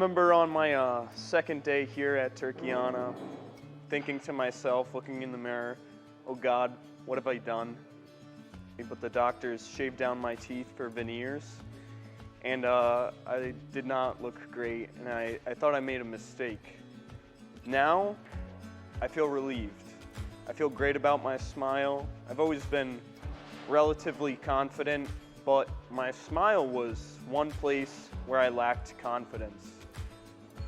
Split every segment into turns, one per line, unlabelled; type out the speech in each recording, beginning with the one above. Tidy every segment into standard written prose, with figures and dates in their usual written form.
remember on my second day here at Turkeyana, thinking to myself, looking in the mirror, oh God, what have I done? But the doctors shaved down my teeth for veneers, and I did not look great, and I thought I made a mistake. Now, I feel relieved. I feel great about my smile. I've always been relatively confident, but my smile was one place where I lacked confidence.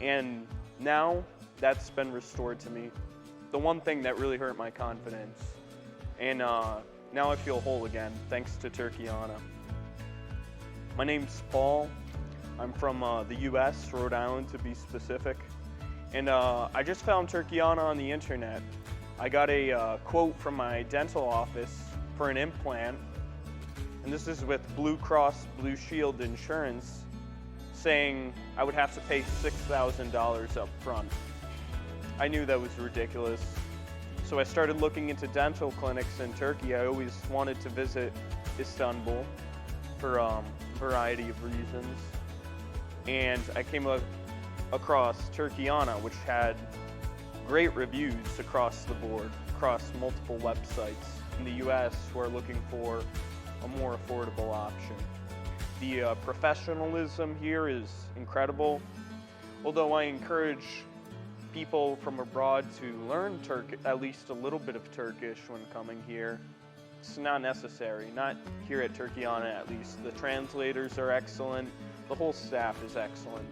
And now, that's been restored to me. The one thing that really hurt my confidence. And now I feel whole again, thanks to Turkeyana. My name's Paul. I'm from the US, Rhode Island to be specific. And I just found Turkeyana on the internet. I got a quote from my dental office for an implant. And this is with Blue Cross Blue Shield insurance, saying I would have to pay $6,000 up front. I knew that was ridiculous. So I started looking into dental clinics in Turkey. I always wanted to visit Istanbul for a variety of reasons. And I came across Turkeyana, which had great reviews across the board, across multiple websites in the US who are looking for a more affordable option. The professionalism here is incredible, although I encourage people from abroad to learn at least a little bit of Turkish when coming here. It's not necessary, not here at Turkeyana at least. The translators are excellent, the whole staff is excellent.